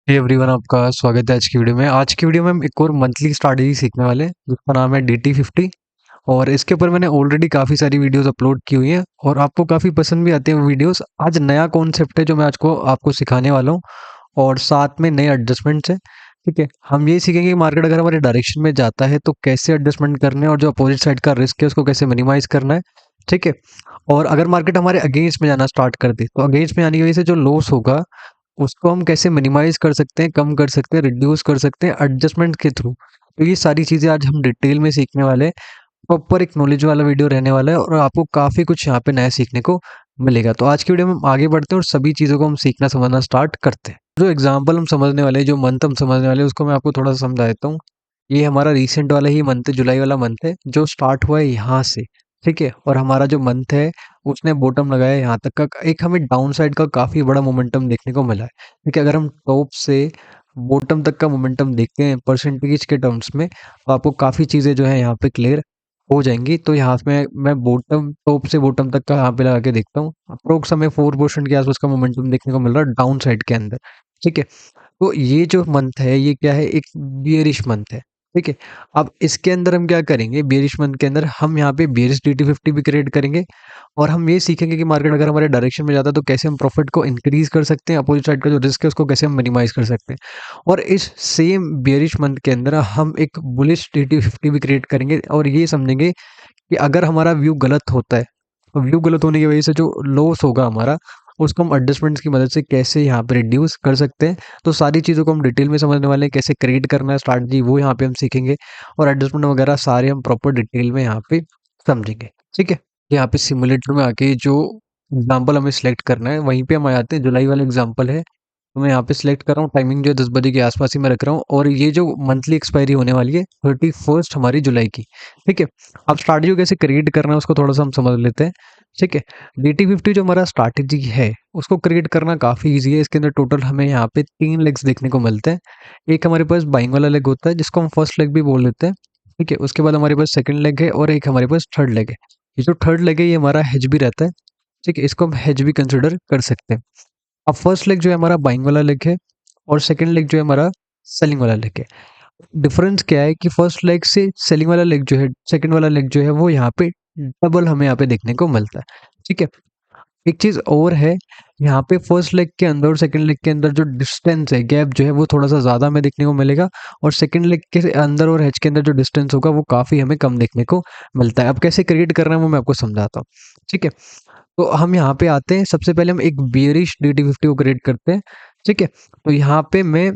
Everyone, आपका स्वागत है आज की वीडियो में। आज की वीडियो में हम एक और मंथली स्ट्रैटेजी सीखने वाले हैं जिसका नाम है DT50। और इसके ऊपर मैंने ऑलरेडी काफ़ी सारी वीडियोस अपलोड की हुई हैं और आपको काफ़ी पसंद भी आती हैं वो वीडियोस। आज नया कॉन्सेप्ट है जो मैं आज को आपको सिखाने वाला हूँ और साथ में नए एडजस्टमेंट्स हैं। ठीक है, हम ये सीखेंगे कि मार्केट अगर हमारे डायरेक्शन में जाता है तो कैसे एडजस्टमेंट करने हैं और जो अपोजिट साइड का रिस्क है उसको कैसे मिनिमाइज करना है। ठीक है, और अगर मार्केट हमारे अगेंस्ट में जाना स्टार्ट कर दे तो अगेंस्ट में आने की वजह से जो लॉस होगा उसको हम कैसे मिनिमाइज कर सकते हैं, कम कर सकते हैं, रिड्यूस कर सकते हैं एडजस्टमेंट के थ्रू। तो ये सारी चीज़ें आज हम डिटेल में सीखने वाले हैं। प्रॉपर एक नॉलेज वाला वीडियो रहने वाला है और आपको काफ़ी कुछ यहाँ पे नया सीखने को मिलेगा। तो आज की वीडियो में हम आगे बढ़ते हैं और सभी चीज़ों को हम सीखना समझना स्टार्ट करते हैं। जो एग्जाम्पल हम समझने वाले हैं, जो मंथ हम समझने वाले हैं, उसको मैं आपको थोड़ा सा समझा देता हूँ। ये हमारा रिसेंट वाला ही मंथ है, जुलाई वाला मंथ है जो स्टार्ट हुआ है यहाँ से। ठीक है, और हमारा जो मंथ है उसने बॉटम लगाया है यहाँ तक का। एक हमें डाउन साइड का काफ़ी बड़ा मोमेंटम देखने को मिला है। ठीक है, अगर हम टॉप से बॉटम तक का मोमेंटम देखते हैं परसेंटेज के टर्म्स में तो आपको काफ़ी चीज़ें जो है यहाँ पे क्लियर हो जाएंगी। तो यहाँ पे मैं बॉटम, टॉप से बॉटम तक का यहाँ पे लगा के देखता हूँ। अप्रोक्स हमें 4% के आसपास का मोमेंटम देखने को मिल रहा है डाउन साइड के अंदर। ठीक है, तो ये जो मंथ है ये क्या है, एक बियरिश मंथ है। ठीक है, अब इसके अंदर हम क्या करेंगे, बियरिश मंथ के अंदर हम यहाँ पे बियरिश DT50 भी क्रिएट करेंगे और हम ये सीखेंगे कि मार्केट अगर हमारे डायरेक्शन में जाता है तो कैसे हम प्रॉफिट को इंक्रीज कर सकते हैं, अपोजिट साइड का जो रिस्क है उसको कैसे हम मिनिमाइज कर सकते हैं। और इस सेम बियरिश मंथ के अंदर हम एक बुलिश DT50 भी क्रिएट करेंगे और ये समझेंगे कि अगर हमारा व्यू गलत होता है तो व्यू गलत होने की वजह से जो लॉस होगा हमारा उसको हम एडजस्टमेंट्स की मदद से कैसे यहाँ पे रिड्यूस कर सकते हैं। तो सारी चीज़ों को हम डिटेल में समझने वाले हैं, कैसे क्रिएट करना है स्ट्रैटेजी वो यहाँ पे हम सीखेंगे और एडजस्टमेंट वगैरह सारे हम प्रॉपर डिटेल में यहाँ पे समझेंगे। ठीक है, यहाँ पे सिमुलेटर में आके जो एग्जाम्पल हमें सिलेक्ट करना है वहीं पे हम आ जाते हैं। जुलाई वाला एग्जाम्पल है तो मैं यहाँ पे सिलेक्ट कर रहा हूँ। टाइमिंग जो है 10 बजे के आसपास ही मैं रख रहा हूँ और ये जो मंथली एक्सपायरी होने वाली है 31 हमारी जुलाई की। ठीक है, अब स्ट्रैटेजी को कैसे क्रिएट करना है उसको थोड़ा सा हम समझ लेते हैं। ठीक है, DT50 जो हमारा स्ट्रैटेजी है उसको क्रिएट करना काफ़ी ईजी है। इसके अंदर टोटल हमें यहाँ पे 3 लेग्स देखने को मिलते हैं। एक हमारे पास बाइंग वाला लेग होता है जिसको हम फर्स्ट लेग भी बोल देते हैं। ठीक है, उसके बाद हमारे पास सेकंड लेग है और एक हमारे पास थर्ड लेग है। ये जो थर्ड लेग है ये हमारा हेज भी रहता है। ठीक है, इसको हम हेज भी कंसिडर कर सकते हैं। अब फर्स्ट लेग जो है हमारा बाइंग वाला लेग है और सेकंड लेग जो है हमारा सेलिंग वाला लेग है। डिफरेंस क्या है कि फर्स्ट लेग से सेलिंग वाला लेग जो है, सेकंड वाला लेग जो है वो यहाँ पे डबल हमें यहाँ पे देखने को मिलता है। ठीक है, एक चीज और है, यहाँ पे फर्स्ट लेग के अंदर और सेकंड लेग के अंदर जो डिस्टेंस है, गैप जो है वो थोड़ा सा ज्यादा हमें देखने को मिलेगा और सेकंड लेग के अंदर और हेज के अंदर जो डिस्टेंस होगा वो काफी हमें कम देखने को मिलता है। अब कैसे क्रिएट करना है वो मैं आपको समझाता हूँ। ठीक है, तो हम यहाँ पे आते हैं, सबसे पहले हम एक बियरिश DT50 को क्रिएट करते हैं। ठीक है, तो यहाँ पे मैं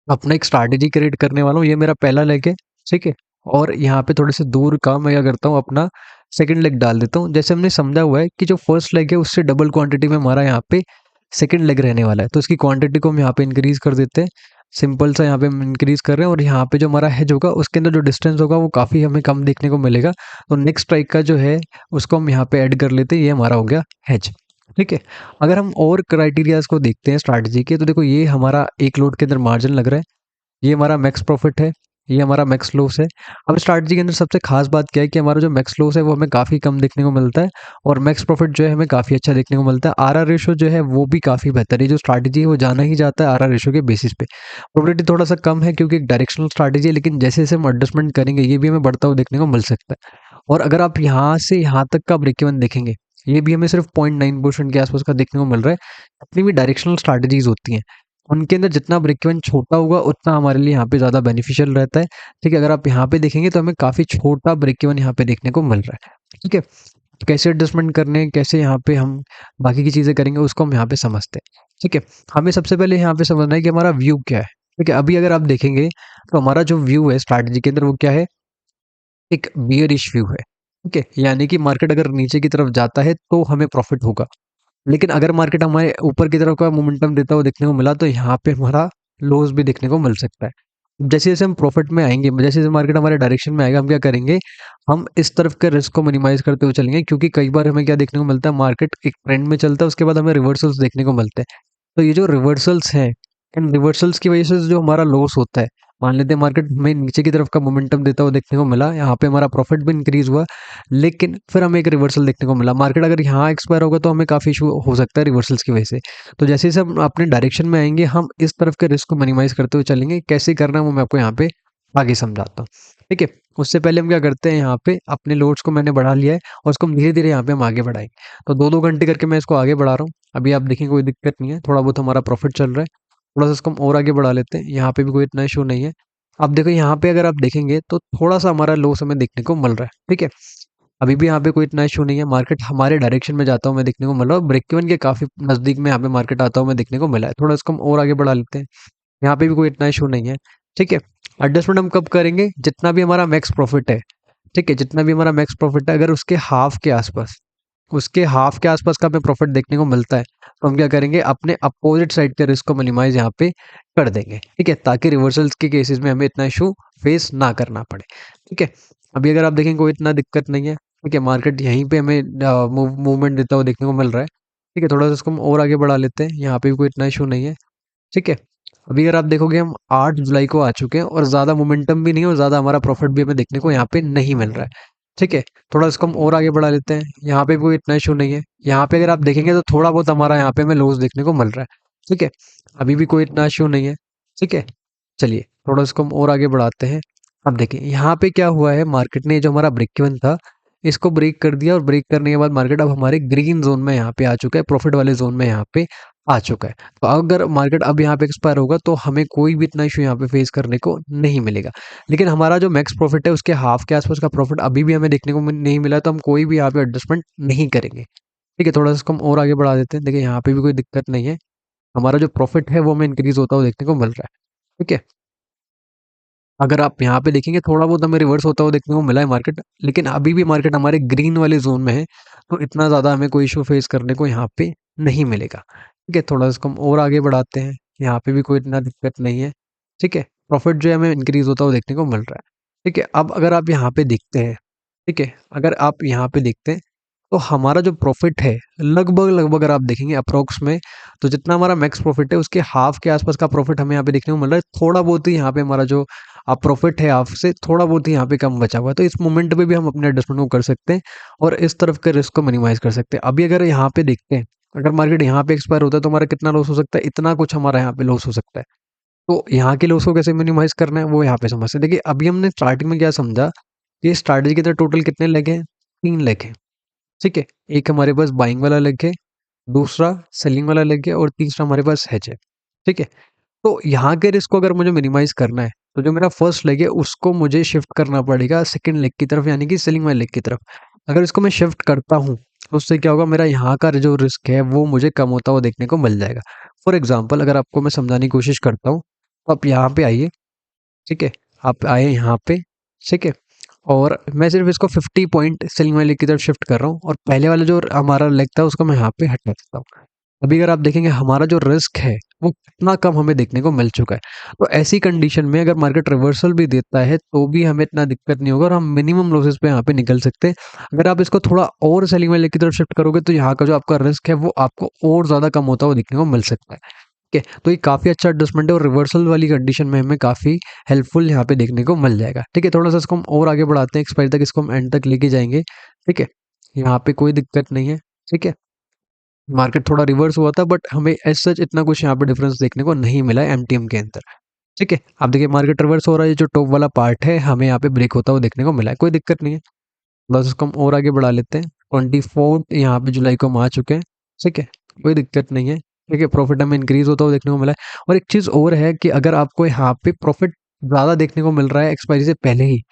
अपना एक स्ट्रैटेजी क्रिएट करने वाला हूँ। ये मेरा पहला लेग है। ठीक है, और यहाँ पे थोड़े से दूर का मैं क्या करता हूँ, अपना सेकंड लेग डाल देता हूँ। जैसे हमने समझा हुआ है कि जो फर्स्ट लेग है उससे डबल क्वांटिटी में हमारा यहाँ पे सेकंड लेग रहने वाला है, तो इसकी क्वांटिटी को हम यहाँ पे इंक्रीज कर देते हैं। सिंपल सा यहाँ पे हम इंक्रीज कर रहे हैं और यहाँ पे जो हमारा हेज होगा उसके अंदर जो डिस्टेंस होगा वो काफ़ी हमें कम देखने को मिलेगा। तो नेक्स्ट स्ट्राइक का जो है उसको हम यहाँ पे ऐड कर लेते हैं। ये हमारा हो गया हेज। ठीक है, अगर हम और क्राइटेरियाज को देखते हैं स्ट्रैटेजी के तो देखो ये हमारा एक लोड के अंदर मार्जिन लग रहा है, ये हमारा मैक्स प्रॉफिट है, ये हमारा मैक्स लॉस है। अब स्ट्रैटेजी के अंदर सबसे खास बात क्या है कि हमारा जो मैक्स लॉस है वो हमें काफ़ी कम देखने को मिलता है और मैक्स प्रॉफिट जो है हमें काफ़ी अच्छा देखने को मिलता है। आरआर रेशो जो है वो भी काफ़ी बेहतर है। जो स्ट्रैटेजी है वो जाना ही जाता है आरआर रेशो के बेसिस पे। प्रोबेबिलिटी थोड़ा सा कम है क्योंकि एक डायरेक्शनल स्ट्रैटेजी है, लेकिन जैसे जैसे हम एडजस्टमेंट करेंगे ये भी हमें बढ़ता हुआ देखने को मिल सकता है। और अगर आप यहाँ से यहाँ तक का ब्रेक इवन देखेंगे, ये भी हमें सिर्फ 0.9% के आसपास का देखने को मिल रहा है। अपनी भी डायरेक्शनल स्ट्रैटेजीज होती हैं, उनके अंदर जितना ब्रेक इवन छोटा होगा उतना हमारे लिए यहाँ पे ज़्यादा बेनिफिशियल रहता है। ठीक है, अगर आप यहाँ पे देखेंगे तो हमें काफ़ी छोटा ब्रेक इवन यहाँ पे देखने को मिल रहा है। ठीक है, तो कैसे एडजस्टमेंट करने हैं, कैसे यहाँ पे हम बाकी की चीज़ें करेंगे उसको हम यहाँ पे समझते हैं। ठीक है, हमें सबसे पहले यहाँ पे समझना है कि हमारा व्यू क्या है। ठीक है, अभी अगर आप देखेंगे तो हमारा जो व्यू है स्ट्रैटेजी के अंदर वो क्या है, एक बियरिश व्यू है। ठीक है, यानी कि मार्केट अगर नीचे की तरफ जाता है तो हमें प्रॉफिट होगा, लेकिन अगर मार्केट हमारे ऊपर की तरफ का मोमेंटम देता हुआ देखने को मिला तो यहाँ पे हमारा लॉस भी देखने को मिल सकता है। जैसे जैसे हम प्रॉफिट में आएंगे, जैसे जैसे मार्केट हमारे डायरेक्शन में आएगा, हम क्या करेंगे, हम इस तरफ के रिस्क को मिनिमाइज करते हुए चलेंगे। क्योंकि कई बार हमें क्या देखने को मिलता है, मार्केट एक ट्रेंड में चलता है उसके बाद हमें रिवर्सल्स देखने को मिलते हैं। तो ये जो रिवर्सल्स हैं, इन रिवर्सल्स की वजह से जो हमारा लॉस होता है मान लेते हैं मार्केट हमें नीचे की तरफ का मोमेंटम देता हुआ देखने को मिला, यहाँ पे हमारा प्रॉफिट भी इंक्रीज हुआ, लेकिन फिर हमें एक रिवर्सल देखने को मिला। मार्केट अगर यहाँ एक्सपायर होगा तो हमें काफ़ी इशू हो सकता है रिवर्सल्स की वजह से। तो जैसे जैसे हम अपने डायरेक्शन में आएंगे, हम इस तरफ के रिस्क को मिनिमाइज करते हुए चलेंगे। कैसे करना है वो मैं आपको यहाँ पे आगे समझाता हूँ, ठीक है। उससे पहले हम क्या करते हैं, यहाँ पे अपने लोड्स को मैंने बढ़ा लिया है और उसको धीरे धीरे यहाँ पे हम आगे बढ़ाएंगे। तो 2-2 घंटे करके मैं इसको आगे बढ़ा रहा हूँ। अभी आप देखेंगे कोई दिक्कत नहीं है, थोड़ा बहुत हमारा प्रॉफिट चल रहा है। थोड़ा सा इसको हम और आगे बढ़ा लेते हैं, यहाँ पे भी कोई इतना इशू नहीं है। अब देखो यहाँ पे अगर आप देखेंगे तो थोड़ा सा हमारा लॉस हमें देखने को मिल रहा है, ठीक है। अभी भी यहाँ पे कोई इतना इशू नहीं है, मार्केट हमारे डायरेक्शन में जाता हूँ मैं देखने को मिल रहा है, ब्रेक इवन के काफी नजदीक में यहाँ पे मार्केट आता हूँ मैं देखने को मिला है। थोड़ा इसको हम और आगे बढ़ा लेते हैं, यहाँ पे भी कोई इतना इशू नहीं है, ठीक है। एडजस्टमेंट हम कब करेंगे, जितना भी हमारा मैक्स प्रॉफिट है, ठीक है, जितना भी हमारा मैक्स प्रॉफिट है अगर उसके हाफ के आसपास का हमें प्रॉफिट देखने को मिलता है, तो हम क्या करेंगे, अपने अपोजिट साइड के रिस्क को मिनिमाइज यहाँ पे कर देंगे, ठीक है, ताकि रिवर्सल्स के केसेस में हमें इतना इशू फेस ना करना पड़े, ठीक है। अभी अगर आप देखेंगे कोई इतना दिक्कत नहीं है, ठीक है, मार्केट यहीं पे हमें मूवमेंट देता हुआ देखने को मिल रहा है, ठीक है। थोड़ा सा इसको हम और आगे बढ़ा लेते हैं, यहाँ पे भी कोई इतना इशू नहीं है, ठीक है। अभी अगर आप देखोगे हम 8 जुलाई को आ चुके हैं और ज़्यादा मोमेंटम भी नहीं और ज़्यादा हमारा प्रॉफिट भी हमें देखने को यहाँ पे नहीं मिल रहा है, ठीक है। थोड़ा इसको हम और आगे बढ़ा लेते हैं, यहाँ पे भी कोई इतना इशू नहीं है। यहाँ पे अगर आप देखेंगे तो थोड़ा बहुत हमारा यहाँ पे हमें लॉस देखने को मिल रहा है, ठीक है। अभी भी कोई इतना इशू नहीं है, ठीक है। चलिए थोड़ा इसको हम और आगे बढ़ाते हैं। अब देखिए यहाँ पे क्या हुआ है, मार्केट ने जो हमारा ब्रेक इवन था इसको ब्रेक कर दिया, और ब्रेक करने के बाद मार्केट अब हमारे ग्रीन जोन में यहाँ पे आ चुका है, प्रॉफिट वाले जोन में यहाँ पे आ चुका है। तो अगर मार्केट अब यहाँ पे एक्सपायर होगा तो हमें कोई भी इतना इशू यहाँ पे फेस करने को नहीं मिलेगा। लेकिन हमारा जो मैक्स प्रॉफिट है उसके हाफ के आसपास का प्रॉफिट अभी भी हमें देखने को नहीं मिला, तो हम कोई भी यहाँ पे एडजस्टमेंट नहीं करेंगे, ठीक है। थोड़ा सा इसको हम और आगे बढ़ा देते हैं, देखिए यहाँ पे भी कोई दिक्कत नहीं है, हमारा जो प्रॉफिट है वो हमें इंक्रीज होता हुआ देखने को मिल रहा है, ठीक है। अगर आप यहाँ पे देखेंगे थोड़ा बहुत हमें रिवर्स होता हुआ देखने को मिला है मार्केट, लेकिन अभी भी मार्केट हमारे ग्रीन वाले जोन में है, तो इतना ज़्यादा हमें कोई इशू फेस करने को यहाँ पे नहीं मिलेगा, ठीक है। थोड़ा इसको हम और आगे बढ़ाते हैं, यहाँ पे भी कोई इतना दिक्कत नहीं है, ठीक है। प्रॉफिट जो है हमें इंक्रीज होता हुआ देखने को मिल रहा है, ठीक है। अब अगर आप यहाँ पे देखते हैं, ठीक है, अगर आप यहाँ पे देखते हैं तो हमारा जो प्रॉफिट है लगभग लगभग अगर आप देखेंगे अप्रोक्स में, तो जितना हमारा मैक्स प्रॉफिट है उसके हाफ के आसपास का प्रॉफिट हमें यहाँ पे देखने को मिल रहा है। थोड़ा बहुत ही यहाँ पे हमारा जो प्रॉफिट है हाफ से थोड़ा बहुत ही यहाँ पे कम बचा हुआ है, तो इस मोमेंट पे भी हम अपने एडजस्टमेंट को कर सकते हैं और इस तरफ के रिस्क को मिनिमाइज कर सकते हैं। अभी अगर यहाँ पे देखते हैं, अगर मार्केट यहाँ पे एक्सपायर होता है तो हमारा कितना लॉस हो सकता है, इतना कुछ हमारा यहाँ पे लॉस हो सकता है। तो यहाँ के लॉस को कैसे मिनिमाइज करना है वो यहाँ पे समझते हैं। देखिए अभी हमने स्टार्टिंग में क्या समझा, ये स्ट्रैटेजी के अंदर टोटल कितने लेग हैं, 3 लेग हैं, ठीक है। एक हमारे पास बाइंग वाला लेग है, दूसरा सेलिंग वाला लेग है और तीसरा हमारे पास हेज है, ठीक है। तो यहाँ के रिस्क को अगर मुझे मिनिमाइज करना है तो जो मेरा फर्स्ट लेग है उसको मुझे शिफ्ट करना पड़ेगा सेकंड लेग की तरफ, यानी कि सेलिंग वाले लेग की तरफ। अगर इसको मैं शिफ्ट करता हूँ तो उससे क्या होगा, मेरा यहाँ का जो रिस्क है वो मुझे कम होता हुआ देखने को मिल जाएगा। फॉर एग्जाम्पल अगर आपको मैं समझाने की कोशिश करता हूँ, तो आप यहाँ पे आइए, ठीक है, आप आए यहाँ पे, ठीक है, और मैं सिर्फ इसको 50 पॉइंट सेलिंग वाले की तरफ शिफ्ट कर रहा हूँ और पहले वाला जो हमारा लेग था उसको मैं यहाँ पे हटा देता हूँ। अभी अगर आप देखेंगे हमारा जो रिस्क है वो कितना कम हमें देखने को मिल चुका है। तो ऐसी कंडीशन में अगर मार्केट रिवर्सल भी देता है तो भी हमें इतना दिक्कत नहीं होगा और हम मिनिमम लॉसेस पे यहाँ पे निकल सकते हैं। अगर आप इसको थोड़ा और सेलिंग वाले की तरफ शिफ्ट करोगे तो यहाँ का जो आपका रिस्क है वो आपको और ज़्यादा कम होता हुआ देखने को मिल सकता है, ठीक है। तो ये काफ़ी अच्छा एडजस्टमेंट है और रिवर्सल वाली कंडीशन में हमें काफ़ी हेल्पफुल यहाँ पे देखने को मिल जाएगा, ठीक है। थोड़ा सा इसको हम और आगे बढ़ाते हैं, एक्सपायरी तक इसको हम एंड तक लेके जाएंगे, ठीक है। यहाँ पे कोई दिक्कत नहीं है, ठीक है। मार्केट थोड़ा रिवर्स हुआ था बट हमें एज सच इतना कुछ यहाँ पे डिफरेंस देखने को नहीं मिला है एमटीएम के अंदर, ठीक है। आप देखिए मार्केट रिवर्स हो रहा है, जो टॉप वाला पार्ट है हमें यहाँ पे ब्रेक होता हुआ देखने को मिला है, कोई दिक्कत नहीं है। बस उसको हम और आगे बढ़ा लेते हैं, 24 यहाँ पे जुलाई को हम आ चुके हैं, ठीक है, कोई दिक्कत नहीं है, ठीक है। प्रॉफिट हमें इंक्रीज होता हुआ देखने को मिला है। और एक चीज़ और है कि अगर आपको यहाँ पे प्रॉफिट ज़्यादा देखने को मिल रहा है एक्सपायरी से पहले ही,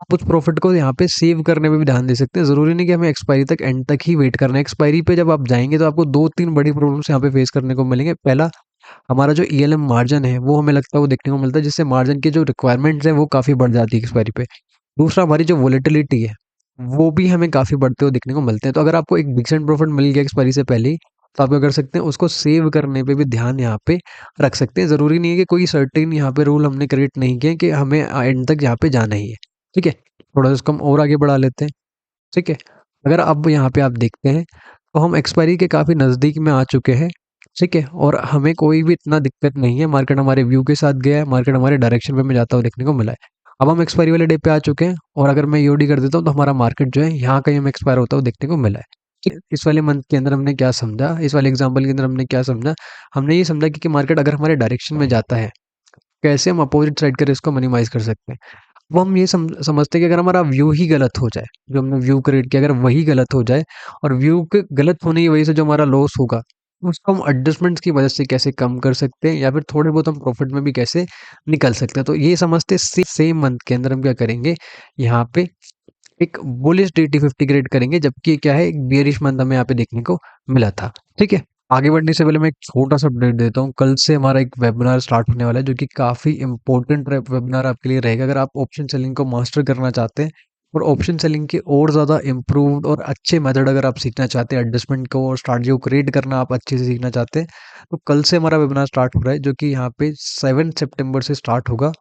आप उस प्रॉफिट को यहाँ पे सेव करने पे भी ध्यान दे सकते हैं। ज़रूरी नहीं कि हमें एक्सपायरी तक एंड तक ही वेट करना है। एक्सपायरी पे जब आप जाएंगे तो आपको 2-3 बड़ी प्रॉब्लम्स यहाँ पे फेस करने को मिलेंगे। पहला, हमारा जो ईएलएम मार्जिन है वो हमें लगता है वो देखने को मिलता है, जिससे मार्जिन की जो रिक्वायरमेंट्स है वो काफ़ी बढ़ जाती है एक्सपायरी पे। दूसरा, हमारी जो वोलेटिलिटी है वो भी हमें काफ़ी बढ़ते हुए देखने को मिलते हैं। तो अगर आपको एक डिसेंट प्रॉफिट मिल गया एक्सपायरी से पहले ही, तो आप क्या कर सकते हैं, उसको सेव करने पे भी ध्यान यहाँ पे रख सकते हैं। ज़रूरी नहीं है कि कोई सर्टेन यहाँ पे रूल हमने क्रिएट नहीं किया कि हमें एंड तक यहाँ पे जाना ही है, ठीक है। थोड़ा सा इसको हम और आगे बढ़ा लेते हैं, ठीक है। अगर अब यहाँ पे आप देखते हैं तो हम एक्सपायरी के काफ़ी नज़दीक में आ चुके हैं, ठीक है, और हमें कोई भी इतना दिक्कत नहीं है, मार्केट हमारे व्यू के साथ गया है, मार्केट हमारे डायरेक्शन में जाता हुआ देखने को मिला है। अब हम एक्सपायरी वाले डे पे आ चुके हैं, और अगर मैं ईओडी कर देता हूँ तो हमारा मार्केट जो है यहाँ कहीं हमें एक्सपायर होता हुआ देखने को मिला है। ठीक है, इस वाले मंथ के अंदर हमने क्या समझा, इस वाले एग्जाम्पल के अंदर हमने क्या समझा, हमने ये समझा कि मार्केट अगर हमारे डायरेक्शन में जाता है, कैसे हम अपोजिट साइड का रिस्क को मिनिमाइज कर सकते हैं। वो हम ये समझते हैं कि अगर हमारा व्यू ही गलत हो जाए, जो हमने व्यू क्रिएट किया अगर वही गलत हो जाए, और व्यू के गलत होने की वजह से जो हमारा लॉस होगा, उसको हम एडजस्टमेंट्स की वजह से कैसे कम कर सकते हैं, या फिर थोड़े बहुत हम प्रॉफिट में भी कैसे निकल सकते हैं। तो ये समझते सेम मंथ के अंदर हम क्या करेंगे, यहाँ पे एक बुलिश DT50 क्रिएट करेंगे, जबकि ये क्या है, एक बियरिश मंथ हमें यहाँ पे देखने को मिला था। ठीक है, आगे बढ़ने से पहले मैं एक छोटा सा अपडेट देता हूँ। कल से हमारा एक वेबिनार स्टार्ट होने वाला है, जो कि काफ़ी इंपॉर्टेंट वेबिनार आपके लिए रहेगा अगर आप ऑप्शन सेलिंग को मास्टर करना चाहते हैं, और ऑप्शन सेलिंग के और ज़्यादा इम्प्रूव्ड और अच्छे मेथड अगर आप सीखना चाहते हैं, एडजस्टमेंट को और स्ट्रैटेजी को क्रिएट करना आप अच्छे से सीखना चाहते हैं, तो कल से हमारा वेबिनार स्टार्ट हो रहा है, जो कि यहाँ पे 7 सितंबर से स्टार्ट होगा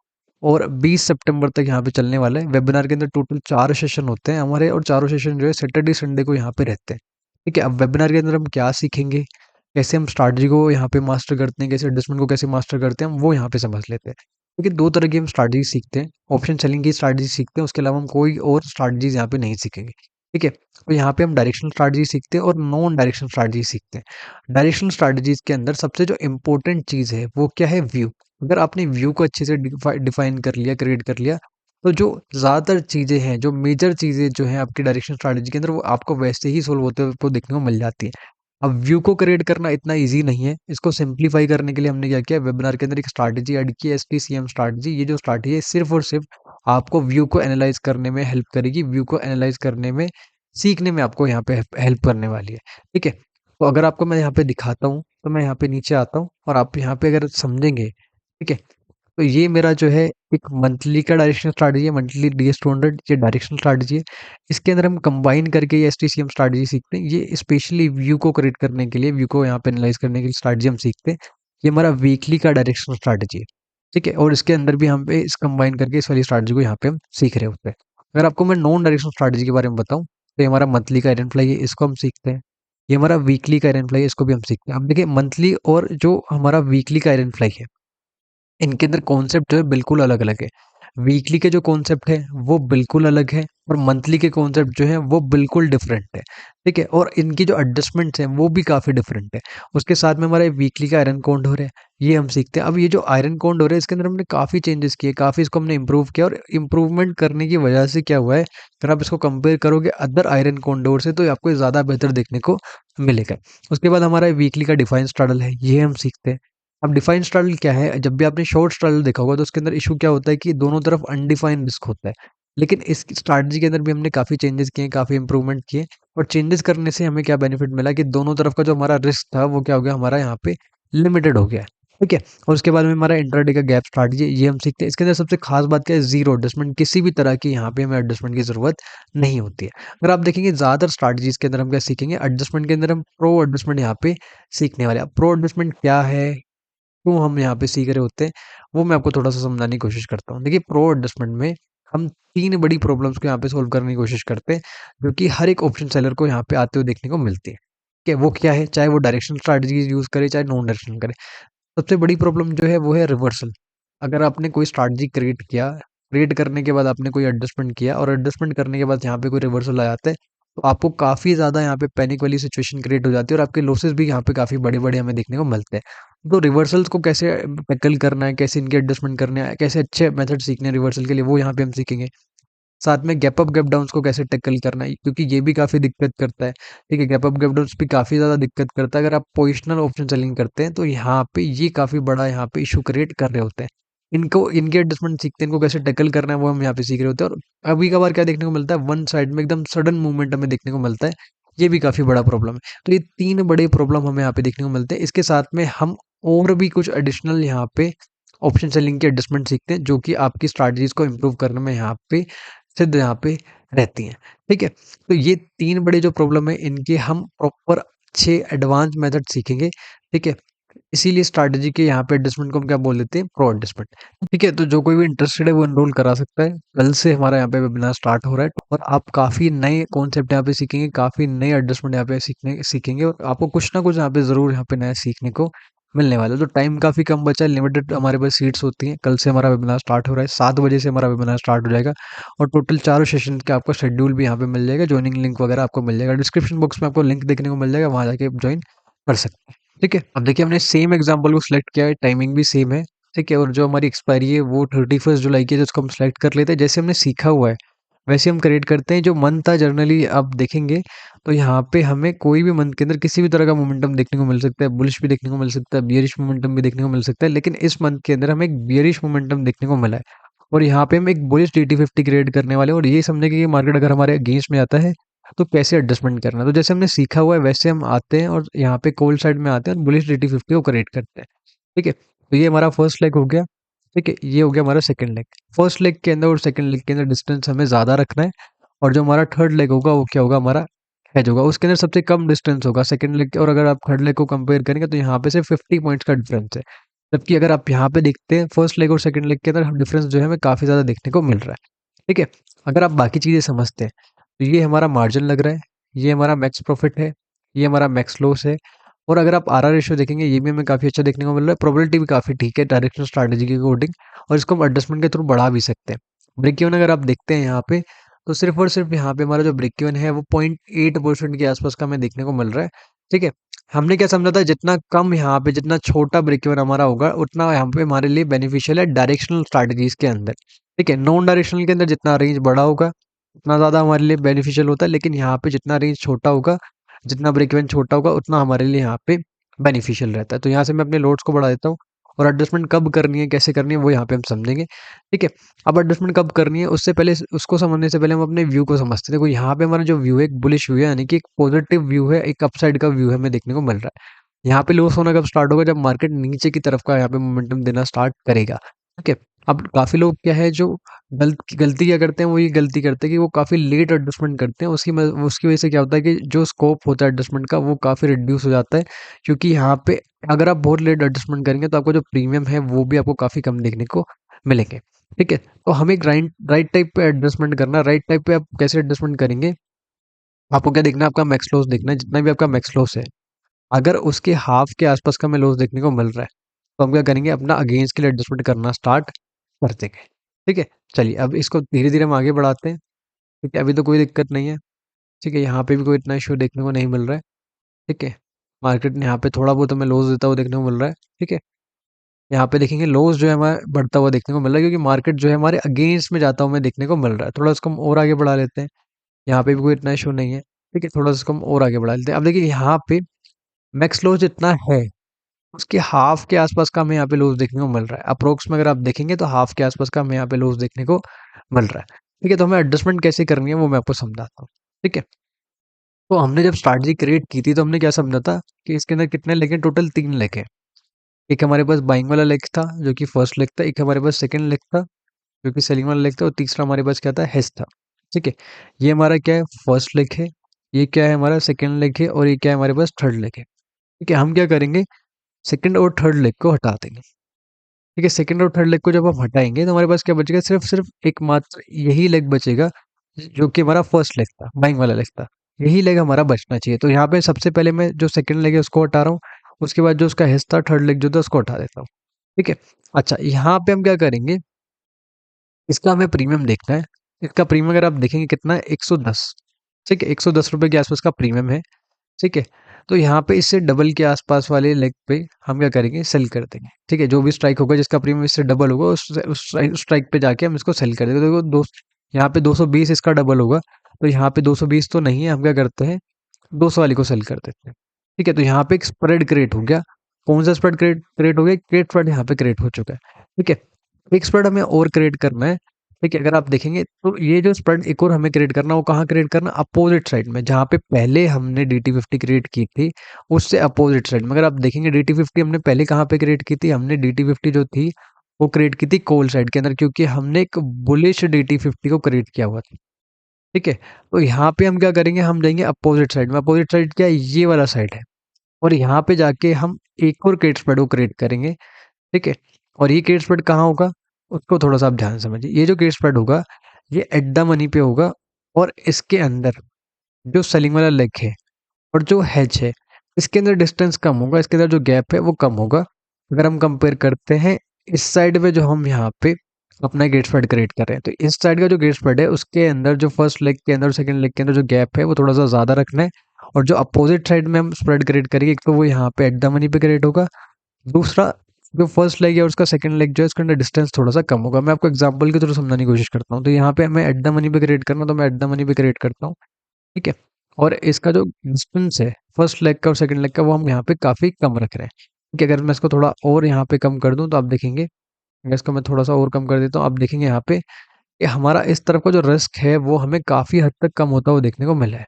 और 20 सितंबर तक यहाँ पे चलने वाला है। वेबिनार के अंदर टोटल 4 सेशन होते हैं हमारे, और चारों सेशन जो है सैटरडे संडे को यहाँ पे रहते हैं। ठीक है, अब वेबिनार के अंदर हम क्या सीखेंगे, कैसे हम स्ट्रैटेजी को यहाँ पे मास्टर करते हैं, कैसे एडजस्टमेंट को कैसे मास्टर करते हैं, हम वो यहाँ पे समझ लेते हैं। क्योंकि दो तरह की हम स्ट्रैटेजी सीखते हैं, ऑप्शन सेलिंग की स्ट्रैटेजी सीखते हैं, उसके अलावा हम कोई और स्ट्रैटेजीज यहाँ पे नहीं सीखेंगे। ठीक है, तो यहाँ पे हम डायरेक्शनल स्ट्रैटेजी सीखते हैं और नॉन डायरेक्शनल स्ट्रैटेजी सीखते हैं। डायरेक्शनल स्ट्रैटेजीज के अंदर सबसे जो इम्पोर्टेंट चीज़ है वो क्या है, व्यू। अगर आपने व्यू को अच्छे से डिफाइन कर लिया, क्रिएट कर लिया, तो जो ज़्यादातर चीज़ें हैं, जो मेजर चीज़ें जो हैं आपकी डायरेक्शन स्ट्रैटेजी के अंदर, वो आपको वैसे ही सोल्व होते हुए आपको देखने को मिल जाती है। अब व्यू को क्रिएट करना इतना ईज़ी नहीं है, इसको सिंप्लीफाई करने के लिए हमने क्या किया, वेबिनार के अंदर एक स्ट्रैटेजी ऐड की है, एसटीसीएम स्ट्रैटेजी। ये जो स्ट्रैटेजी है सिर्फ़ और सिर्फ़ आपको व्यू को एनालाइज़ करने में हेल्प करेगी, व्यू को एनालाइज़ करने में, सीखने में आपको यहाँ पे हेल्प करने वाली है। ठीक है? तो अगर आपको मैं यहाँ पे दिखाता हूँ, तो मैं यहाँ पे नीचे आता हूँ और आप यहाँ पे अगर समझेंगे, ठीक है? तो ये मेरा जो है एक मंथली का डायरेक्शनल स्ट्रैटेजी है, मंथली DS200 ये डायरेक्शनल स्ट्रैटेजी है। इसके अंदर हम कंबाइन करके ये एसटीसीएम स्ट्रैटेजी सीखते हैं। ये स्पेशली व्यू को क्रिएट करने के लिए, व्यू को यहाँ पे एनालाइज करने के लिए स्ट्रैटेजी हम सीखते हैं। ये हमारा वीकली का डायरेक्शनल स्ट्रैटेजी है। ठीक है, और इसके अंदर भी हम पे इस कंबाइन करके इस वाली स्ट्रैटेजी को यहाँ पे हम सीख रहे होते हैं। अगर आपको मैं नॉन डायरेक्शनल स्ट्रैटेजी के बारे में बताऊँ, तो ये हमारा मंथली का आयरन फ्लाई है, इसको हम सीखते हैं। ये हमारा वीकली का आयरन फ्लाई है, इसको भी हम सीखते हैं। अब देखिए, मंथली और जो हमारा वीकली का आयरन फ्लाई है, इनके अंदर कॉन्सेप्ट जो है बिल्कुल अलग-अलग है। वीकली के जो कॉन्सेप्ट है वो बिल्कुल अलग है, और मंथली के कॉन्सेप्ट जो हैं वो बिल्कुल डिफरेंट है। ठीक है? और इनकी जो एडजस्टमेंट्स हैं वो भी काफ़ी डिफरेंट है। उसके साथ में हमारा वीकली का आयरन कॉन्डोर है, ये हम सीखते हैं। अब ये जो आयरन कॉन्डोर है, इसके अंदर हमने काफ़ी चेंजेस किए, काफ़ी इसको हमने इम्प्रूव किया, और इम्प्रूवमेंट करने की वजह से क्या हुआ है, अगर आप इसको कंपेयर करोगे अदर आयरन कॉन्डोर से, तो आपको ज़्यादा बेहतर देखने को मिलेगा। उसके बाद हमारा वीकली का डिफाइन स्ट्रैडल है, ये हम सीखते हैं। अब डिफाइन स्ट्रगल क्या है, जब भी आपने शॉर्ट स्ट्रगल देखा होगा तो उसके अंदर इशू क्या होता है कि दोनों तरफ अनडिफाइंड रिस्क होता है। लेकिन इस स्ट्रैटेजी के अंदर भी हमने काफ़ी चेंजेस किए, काफ़ी इंप्रूवमेंट किए, और चेंजेस करने से हमें क्या बेनिफिट मिला कि दोनों तरफ का जो हमारा रिस्क था वो क्या हो गया, हमारा यहाँ पे लिमिटेड हो गया है। ठीक है, और उसके बाद में हमारा इंट्राडे का गैप स्ट्रैटेजी, ये हम सीखते हैं। इसके अंदर सबसे खास बात क्या है, जीरो एडजस्टमेंट, किसी भी तरह की यहाँ पे हमें एडजस्टमेंट की जरूरत नहीं होती है। अगर आप देखेंगे ज़्यादातर स्ट्रैटेजीज के अंदर हम क्या सीखेंगे, एडजस्टमेंट के अंदर हम प्रो एडजस्टमेंट यहाँ पे सीखने वाले हैं। प्रो एडजस्टमेंट क्या है, क्यों हम यहाँ पे सीख रहे होते हैं, वो मैं आपको थोड़ा-सा समझाने की कोशिश करता हूँ। देखिए, प्रो एडजस्टमेंट में हम 3 बड़ी प्रॉब्लम्स को यहाँ पे सॉल्व करने की कोशिश करते हैं, जो कि हर एक ऑप्शन सेलर को यहाँ पे आते हुए देखने को मिलती है। ठीक है, वो क्या है? चाहे वो डायरेक्शनल स्ट्रैटेजीज़ यूज़ करे, चाहे नॉन डायरेक्शनल करे। सबसे बड़ी प्रॉब्लम जो है वो है रिवर्सल। अगर आपने कोई स्ट्रैटेजी क्रिएट किया, क्रिएट करने के बाद आपने कोई एडजस्टमेंट किया, और एडजस्टमेंट करने के बाद यहाँ पे कोई रिवर्सल आ जाता है, तो आपको काफ़ी ज़्यादा यहाँ पे पैनिक वाली सिचुएशन क्रिएट हो जाती है, और आपके लॉसेस भी यहाँ पे काफ़ी बड़े-बड़े हमें देखने को मिलते हैं। तो रिवर्सल्स को कैसे टैकल करना है, कैसे इनके एडजस्टमेंट करने हैं, कैसे अच्छे मेथड सीखने हैं रिवर्सल के लिए, वो यहाँ पे हम सीखेंगे। साथ में गैप अप गैप डाउन्स को कैसे टैकल करना है, क्योंकि ये भी काफ़ी दिक्कत करता है। ठीक है, गैप अप गैप डाउन्स भी काफ़ी ज़्यादा दिक्कत करता है। अगर आप पोजिशनल ऑप्शन सेलिंग करते हैं, तो यहाँ पे ये काफ़ी बड़ा यहाँ पे इशू क्रिएट कर रहे होते हैं। इनको, इनके एडजस्टमेंट सीखते हैं, इनको कैसे टैकल करना है वो हम यहाँ पे सीख रहे होते हैं। और कभी-कभार क्या देखने को मिलता है, वन साइड में एकदम सडन मूवमेंट हमें देखने को मिलता है। ये भी काफ़ी बड़ा प्रॉब्लम है। तो ये 3 बड़े प्रॉब्लम हमें यहाँ पे देखने को मिलते हैं। इसके साथ में हम और भी कुछ एडिशनल यहाँ पे ऑप्शन सेलिंग के एडजस्टमेंट सीखते हैं, जो कि आपकी स्ट्रैटेजीज़ को इम्प्रूव करने में यहाँ पे सिद्ध यहाँ पे रहती हैं। ठीक है? तो ये 3 बड़े जो प्रॉब्लम है, इनके हम प्रॉपर अच्छे एडवांस मेथड सीखेंगे। ठीक है? इसीलिए स्ट्रैटेजी के यहाँ पे एडजस्टमेंट को हम क्या बोल देते हैं, प्रो एडजस्टमेंट। ठीक है, तो जो कोई भी इंटरेस्टेड है वो एनरोल करा सकता है। कल से हमारा यहाँ पे वेबिनार स्टार्ट हो रहा है और आप काफ़ी नए कॉन्सेप्ट यहाँ पे सीखेंगे, काफ़ी नए एडजस्टमेंट यहाँ पे सीखेंगे और आपको कुछ ना कुछ यहाँ पे ज़रूर यहाँ पे नया सीखने को मिलने वाला है। तो टाइम काफ़ी कम बचा है, लिमिटेड हमारे पास सीट्स होती हैं। कल से हमारा वेबिनार स्टार्ट हो रहा है, 7 बजे से हमारा वेबिनार स्टार्ट हो जाएगा और टोटल चारों सेशन का आपको शेड्यूल भी यहाँ पे मिल जाएगा, ज्वाइनिंग लिंक वगैरह आपको मिल जाएगा। डिस्क्रिप्शन बॉक्स में आपको लिंक देखने को मिल जाएगा, वहाँ जाके आप ज्वाइन कर सकते हैं। ठीक है, अब देखिए हमने सेम एग्जांपल को सिलेक्ट किया है, टाइमिंग भी सेम है। ठीक है, और जो हमारी एक्सपायरी है वो 31 जुलाई की है, जिसको हम सिलेक्ट कर लेते हैं। जैसे हमने सीखा हुआ है वैसे हम क्रिएट करते हैं। जो मंथ था जनरली आप देखेंगे तो यहाँ पे हमें कोई भी मंथ के अंदर किसी भी तरह का मोमेंटम देखने को मिल सकता है, बुलिश भी देखने को मिल सकता है, बियरिश मोमेंटम भी देखने को मिल सकता है। लेकिन इस मंथ के अंदर हमें एक बियरिश मोमेंटम देखने को मिला है और यहाँ पे हम एक बुलिश DT50 क्रिएट करने वाले हैं और ये समझे कि ये मार्केट अगर हमारे अगेंस्ट में आता है तो कैसे एडजस्टमेंट करना है। तो जैसे हमने सीखा हुआ है वैसे हम आते हैं और यहाँ पे कोल्ड साइड में आते हैं और बुलिश DT50 को क्रिएट करते हैं। ठीक है, तो ये हमारा फर्स्ट लेग हो गया। ठीक है, ये हो गया हमारा सेकंड लेग। फर्स्ट लेग के अंदर और सेकंड लेग के अंदर डिस्टेंस हमें ज़्यादा रखना है और जो हमारा थर्ड लेग होगा वो क्या होगा, हमारा हेज होगा। उसके अंदर सबसे कम डिस्टेंस होगा सेकंड लेग के, और अगर आप थर्ड लेग को कंपेयर करेंगे तो यहाँ पे से 50 पॉइंट्स का डिफरेंस है। जबकि अगर आप यहाँ पे देखते हैं फर्स्ट लेग और सेकंड लेग के अंदर डिफरेंस जो है हमें काफ़ी ज़्यादा देखने को मिल रहा है। ठीक है, अगर आप बाकी चीज़ें समझते हैं तो ये हमारा मार्जिन लग रहा है, ये हमारा मैक्स प्रॉफिट है, ये हमारा मैक्स लॉस है। और अगर आप आर आर रेशियो देखेंगे ये भी हमें काफ़ी अच्छा देखने को मिल रहा है। प्रोबेबिलिटी भी काफ़ी ठीक है डायरेक्शनल स्ट्रैटेजी के अकॉर्डिंग, और इसको हम एडजस्टमेंट के थ्रू बढ़ा भी सकते हैं। ब्रेक इवन अगर आप देखते हैं यहाँ पे तो सिर्फ और सिर्फ यहाँ पे हमारा जो ब्रेक इवन है वो 0.8% के आसपास का हमें देखने को मिल रहा है। ठीक है, हमने क्या समझा था, जितना कम यहाँ पे जितना छोटा ब्रेक इवन हमारा होगा उतना यहाँ पे हमारे लिए बेनिफिशियल है डायरेक्शनल स्ट्रैटेजीज के अंदर। ठीक है, नॉन डायरेक्शनल के अंदर जितना रेंज बड़ा होगा उतना ज़्यादा हमारे लिए बेनिफिशियल होता है, लेकिन यहाँ पे जितना रेंज छोटा होगा, जितना ब्रेक इवन छोटा होगा उतना हमारे लिए यहाँ पे बेनिफिशियल रहता है। तो यहाँ से मैं अपने लोड्स को बढ़ा देता हूँ और एडजस्टमेंट कब करनी है, कैसे करनी है, वो यहाँ पे हम समझेंगे। ठीक है, अब एडजस्टमेंट कब करनी है उससे पहले, उसको समझने से पहले हम अपने व्यू को समझते हैं। देखो यहाँ पे हमारा जो व्यू है एक बुलिश व्यू है, यानी कि एक पॉजिटिव व्यू है, एक अपसाइड का व्यू है हमें देखने को मिल रहा है। यहाँ पे लॉस होना कब स्टार्ट होगा, जब मार्केट नीचे की तरफ का यहाँ पे मोमेंटम देना स्टार्ट करेगा। ठीक है, अब काफी लोग क्या है जो गलती क्या करते हैं, वो ये गलती करते हैं कि वो काफी लेट एडजस्टमेंट करते हैं। उसकी वजह से क्या होता है कि जो स्कोप होता है एडजस्टमेंट का वो काफी रिड्यूस हो जाता है, क्योंकि यहाँ पे अगर आप बहुत लेट एडजस्टमेंट करेंगे तो आपको जो प्रीमियम है वो भी आपको काफी कम देखने को मिलेंगे। ठीक है, तो हमें एक राइट राइट टाइप पे एडजस्टमेंट करना। राइट टाइप पे आप कैसे एडजस्टमेंट करेंगे, आपको क्या देखना है, आपका मैक्स लॉस देखना है। जितना भी आपका मैक्स लॉस है अगर उसके हाफ के आसपास का हमें लॉस देखने को मिल रहा है तो हम क्या करेंगे, अपना अगेंस्ट के लिए एडजस्टमेंट करना स्टार्ट कर देंगे। ठीक है, चलिए अब इसको धीरे धीरे हम आगे बढ़ाते हैं। ठीक है, अभी तो कोई दिक्कत नहीं है। ठीक है, यहाँ पे भी कोई इतना इश्यू देखने को नहीं मिल रहा है। ठीक है, मार्केट ने यहाँ पे थोड़ा बहुत हमें लॉस देता हुआ देखने को मिल रहा है। ठीक है, यहाँ पे देखेंगे लॉस जो है हमारा बढ़ता हुआ देखने को मिल रहा है, क्योंकि मार्केट जो है हमारे अगेंस्ट में जाता हुआ हमें देखने को मिल रहा है। थोड़ा इसको हम और आगे बढ़ा लेते हैं। यहाँ पे भी कोई इतना इशू नहीं है। ठीक है, थोड़ा सा इसको हम और आगे बढ़ा लेते हैं। अब देखिए यहाँ पे मैक्स लॉस जितना है उसके हाफ के आसपास का हमें यहाँ पे लॉस देखने को मिल रहा है। अप्रोक्स में अगर आप देखेंगे तो हाफ के आसपास का हमें यहाँ पे लॉस देखने को मिल रहा है। ठीक है, तो हमें एडजस्टमेंट कैसे करनी है वो मैं आपको समझाता हूँ। ठीक है, तो हमने जब स्ट्रैटेजी क्रिएट की थी तो हमने क्या समझा था कि इसके अंदर कितने लेग हैं, टोटल 3 लेग हैं। एक हमारे पास बाइंग वाला लेग था जो कि फर्स्ट लेग था, एक हमारे पास सेकंड लेग था जो कि सेलिंग वाला लेग था, और तीसरा हमारे पास क्या था, हेज था। ठीक है, ये हमारा क्या है, फर्स्ट लेग है, ये क्या है हमारा सेकंड लेग है, और ये क्या है हमारे पास थर्ड लेग है। ठीक है, हम क्या करेंगे, सेकंड और थर्ड लेग को हटा देंगे। ठीक है, सेकंड और थर्ड लेग को जब हम हटाएंगे तो हमारे पास क्या बचेगा, सिर्फ सिर्फ एकमात्र यही लेग बचेगा जो कि हमारा फर्स्ट लेग था, बाइंग वाला लेग था। यही लेग हमारा बचना चाहिए। तो यहाँ पे सबसे पहले मैं जो सेकंड लेग है उसको हटा रहा हूँ, उसके बाद जो उसका हिस्सा थर्ड लेग जो था उसको हटा देता हूँ। ठीक है, अच्छा यहाँ पे हम क्या करेंगे, इसका हमें प्रीमियम देखना है। इसका प्रीमियम अगर आप देखेंगे कितना है, 110। ठीक है, 110 रुपए के आसपास का प्रीमियम है। ठीक है, तो यहाँ पे इससे डबल के आसपास वाले लेग पे हम क्या करेंगे, सेल कर देंगे। ठीक है, जो भी स्ट्राइक होगा जिसका प्रीमियम इससे डबल होगा उस स्ट्राइक पे जाके हम इसको सेल कर देंगे। देखो यहाँ पे 220 इसका डबल होगा, तो यहाँ पे 220 तो नहीं है, हम क्या करते हैं 200 वाली को सेल कर देते हैं। ठीक है, तो यहाँ पे एक स्प्रेड क्रिएट हो गया। कौन सा स्प्रेड क्रिएट क्रिएट हो गया, क्रिएट स्प्रेड यहाँ पे क्रिएट हो चुका है। ठीक है, एक स्प्रेड हमें और क्रिएट करना है। ठीक है, अगर आप देखेंगे तो ये जो स्प्रेड एक और हमें क्रिएट करना, वो कहाँ क्रिएट करना, अपोजिट साइड में, जहाँ पे पहले हमने DT50 क्रिएट की थी उससे अपोजिट साइड में। अगर आप देखेंगे DT50 हमने पहले कहाँ पे क्रिएट की थी, हमने DT50 जो थी वो क्रिएट की थी कॉल साइड के अंदर, क्योंकि हमने एक बुलिश DT50 को क्रिएट किया हुआ था। ठीक है, तो यहाँ पे हम क्या करेंगे, हम जाएंगे अपोजिट साइड में। अपोजिट साइड क्या है, ये वाला साइड है। और यहाँ पे जाके हम एक और क्रेडिट स्प्रेड को क्रिएट करेंगे, ठीक है। और ये क्रेडिट स्प्रेड कहाँ होगा, उसको थोड़ा सा आप ध्यान से समझिए। ये जो क्रेडिट स्प्रेड होगा ये एट द मनी पे होगा, और इसके अंदर जो सेलिंग वाला लेग है और जो हेज है, इसके अंदर डिस्टेंस कम होगा, इसके अंदर जो गैप है वो कम होगा। अगर हम कंपेयर करते हैं इस साइड में जो हम यहाँ पे अपना गेट स्प्रेड क्रिएट कर रहे हैं, तो इस साइड का जो गेट स्प्रेड है उसके अंदर जो फर्स्ट लेग के अंदर सेकंड लेग के अंदर जो गैप है वो थोड़ा सा ज़्यादा रखना है। और जो अपोजिट साइड में हम स्प्रेड क्रिएट करेंगे, एक तो वो यहाँ पे एट द मनी पे क्रिएट होगा, दूसरा जो फर्स्ट लेग है और उसका सेकंड लेग जो है उसके अंदर डिस्टेंस थोड़ा सा कम होगा। मैं आपको एग्जांपल के थ्रू समझाने की कोशिश करता हूँ। तो यहाँ पे हमें एट द मनी पे क्रिएट करना, तो मैं एट द मनी पे क्रिएट करता हूँ, ठीक है। और इसका जो डिस्टेंस है फर्स्ट लेग का और सेकंड लेग का वो हम यहाँ पे काफ़ी कम रख रहे हैं, ठीक है। अगर मैं इसको थोड़ा और यहाँ पे कम कर दूँ तो आप देखेंगे, अगर इसको मैं थोड़ा सा और कम कर देता हूँ, आप देखेंगे यहाँ पे कि हमारा इस तरफ का जो रिस्क है वो हमें काफ़ी हद तक कम होता हुआ देखने को मिला है,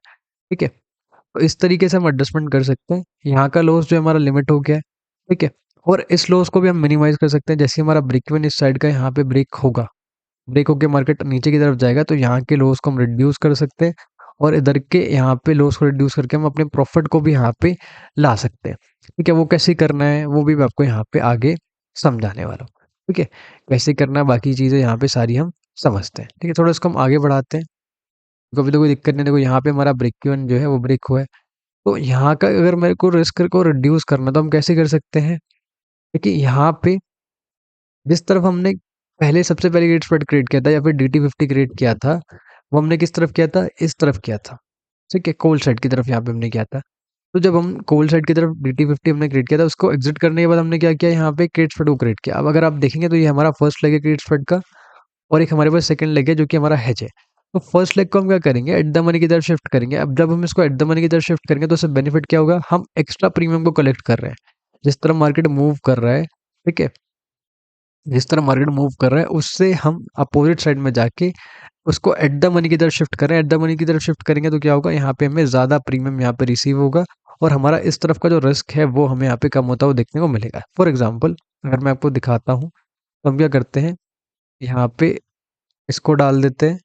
ठीक है। तो इस तरीके से हम एडजस्टमेंट कर सकते हैं। यहाँ का लॉस जो हमारा लिमिट हो गया है, ठीक है। और इस लॉस को भी हम मिनिमाइज कर सकते हैं। जैसे हमारा ब्रेक इवन इस साइड का यहाँ पे ब्रेक होगा, ब्रेक होके मार्केट नीचे की तरफ जाएगा, तो यहाँ के लॉस को हम रिड्यूस कर सकते हैं, और इधर के यहाँ पे लॉस को रिड्यूस करके हम अपने प्रॉफिट को भी यहाँ पे ला सकते हैं, ठीक है। वो कैसे करना है वो भी मैं आपको यहाँ पे आगे समझाने वाला हूँ, ठीक है। कैसे करना है बाकी चीज़ें यहाँ पे सारी हम समझते हैं, ठीक है। थोड़ा इसको हम आगे बढ़ाते हैं, कभी तो कोई दिक्कत नहीं। देखो यहाँ पे हमारा ब्रेक इवन जो है वो ब्रेक हुआ है, तो यहाँ का अगर मेरे को रिस्क को रिड्यूस करना तो हम कैसे कर सकते हैं। देखिए यहाँ पे जिस तरफ हमने पहले सबसे पहले गेट स्प्रेड क्रिएट किया था या फिर DT50 क्रिएट किया था, वो हमने किस तरफ किया था, इस तरफ किया था, ठीक है। कोल साइड की तरफ यहाँ पे हमने किया था। तो जब हम कोल साइड की तरफ DT50 हमने क्रिएट किया था, उसको एग्जिट करने के बाद हमने क्या किया, यहाँ पे क्रिएट स्प्रेड को क्रिएट किया। अब अगर आप देखेंगे तो ये हमारा फर्स्ट लेग है क्रिएट स्प्रेड का, और एक हमारे पास सेकंड लेग है जो कि हमारा हेज है। तो फर्स्ट लेग को हम क्या करेंगे, एट द मनी की तरफ शिफ्ट करेंगे। अब जब हम इसको एट द मनी की तरफ शिफ्ट करेंगे तो उससे बेनिफिट क्या होगा, हम एक्स्ट्रा प्रीमियम को कलेक्ट कर रहे हैं। जिस तरह मार्केट मूव कर रहा है, ठीक है, जिस तरह मार्केट मूव कर रहा है उससे हम अपोजिट साइड में जाके उसको एट द मनी की तरफ शिफ्ट करें। एट द मनी की तरफ शिफ्ट करेंगे तो क्या होगा, यहाँ पे हमें ज़्यादा प्रीमियम यहाँ पे रिसीव होगा, और हमारा इस तरफ का जो रिस्क है वो हमें यहाँ पे कम होता हुआ देखने को मिलेगा। फॉर एग्जाम्पल अगर मैं आपको दिखाता हूँ तो हम क्या करते हैं, यहाँ पे इसको डाल देते हैं,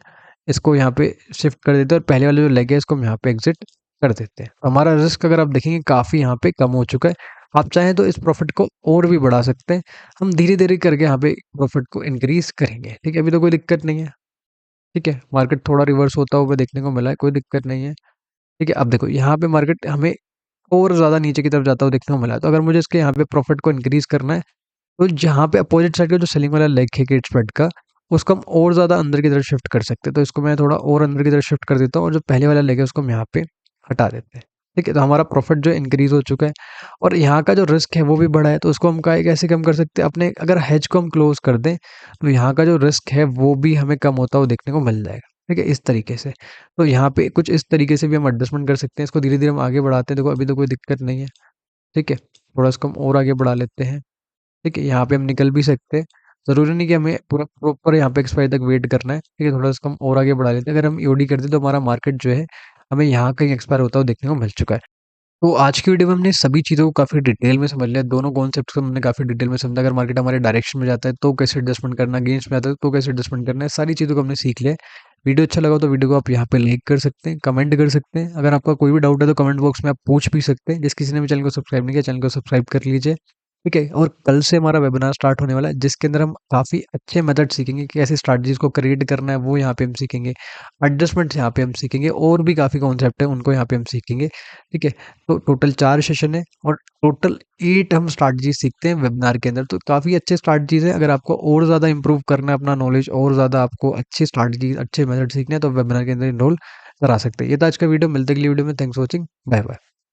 इसको यहाँ पे शिफ्ट कर देते हैं, और पहले वाले जो लेग है इसको हम यहाँ पे एग्जिट कर देते हैं। हमारा रिस्क अगर आप देखेंगे काफ़ी यहाँ पे कम हो चुका है। आप चाहें तो इस प्रॉफिट को और भी बढ़ा सकते हैं। हम धीरे धीरे करके यहाँ पे प्रॉफिट को इंक्रीज करेंगे, ठीक है। अभी तो कोई दिक्कत नहीं है, ठीक है। मार्केट थोड़ा रिवर्स होता हुआ देखने को मिला है, कोई दिक्कत नहीं है, ठीक है। अब देखो यहाँ पे मार्केट हमें और ज़्यादा नीचे की तरफ जाता हुआ देखने को मिला है। तो अगर मुझे इसके यहाँ पे प्रॉफिट को इंक्रीज करना है, तो जहाँ पे अपोजिट साइड का जो सेलिंग वाला लेग है गेट स्प्रेड का, उसको हम और ज़्यादा अंदर की तरफ शिफ्ट कर सकते हैं। तो इसको मैं थोड़ा और अंदर की तरफ शिफ्ट कर देता हूँ, और जो पहले वाला लेग है उसको हम यहाँ पे हटा देते हैं, ठीक है। तो हमारा प्रॉफिट जो इंक्रीज हो चुका है, और यहाँ का जो रिस्क है वो भी बढ़ा है। तो उसको हम कैसे कम कर सकते हैं, अपने अगर हेज को हम क्लोज कर दें तो यहाँ का जो रिस्क है वो भी हमें कम होता हुआ देखने को मिल जाएगा, ठीक है, इस तरीके से। तो यहाँ पे कुछ इस तरीके से भी हम एडजस्टमेंट कर सकते हैं। इसको धीरे धीरे हम आगे बढ़ाते हैं। देखो अभी तो कोई दिक्कत नहीं है, ठीक है। थोड़ा इसको हम और आगे बढ़ा लेते हैं, ठीक है। यहाँ पे हम निकल भी सकते हैं, ज़रूरी नहीं कि हमें पूरा प्रॉपर यहाँ पे एक्सपायर तक वेट करना है, ठीक है। थोड़ा इसको हम और आगे बढ़ा लेते हैं। अगर हम ईओडी करते तो हमारा मार्केट जो है हमें यहाँ कहीं एक्सपायर होता हुआ देखने को मिल चुका है। तो आज की वीडियो में हमने सभी चीज़ों को काफ़ी डिटेल में समझ लिया। दोनों कॉन्सेप्ट्स को हमने काफ़ी डिटेल में समझा। अगर मार्केट हमारे डायरेक्शन में जाता है तो कैसे एडजस्टमेंट करना, गेंस में आता है तो कैसे एडजस्टमेंट करना है, सारी चीज़ों को हमने सीख लिया है। वीडियो अच्छा लगा तो वीडियो को आप यहाँ पे लाइक कर सकते हैं, कमेंट कर सकते हैं। अगर आपका कोई भी डाउट है तो कमेंट बॉक्स में आप पूछ भी सकते हैं। जिस किसी ने भी चैनल को सब्सक्राइब नहीं किया, चैनल को सब्सक्राइब कर लीजिए, ठीक है। और कल से हमारा वेबिनार स्टार्ट होने वाला है, जिसके अंदर हम काफ़ी अच्छे मेथड सीखेंगे कि कैसे स्ट्रैटेजीज को क्रिएट करना है, वो यहाँ पे हम सीखेंगे। एडजस्टमेंट्स यहाँ पे हम सीखेंगे, और भी काफ़ी कॉन्सेप्ट है उनको यहाँ पे हम सीखेंगे, ठीक है। तो टोटल 4 सेशन है, और टोटल 8 हम स्ट्रैटेजी सीखते हैं वेबिनार के अंदर। तो काफ़ी अच्छे स्ट्रैटेजीज है। अगर आपको और ज़्यादा इंप्रूव करना है अपना नॉलेज, और ज़्यादा आपको अच्छी स्ट्रैटेजी अच्छे मेथड सीखने हैं, तो वेबिनार के अंदर इनरोल करा सकते हैं। ये था आज का वीडियो। मिलते अगली वीडियो में। Thanks for watching. Bye bye.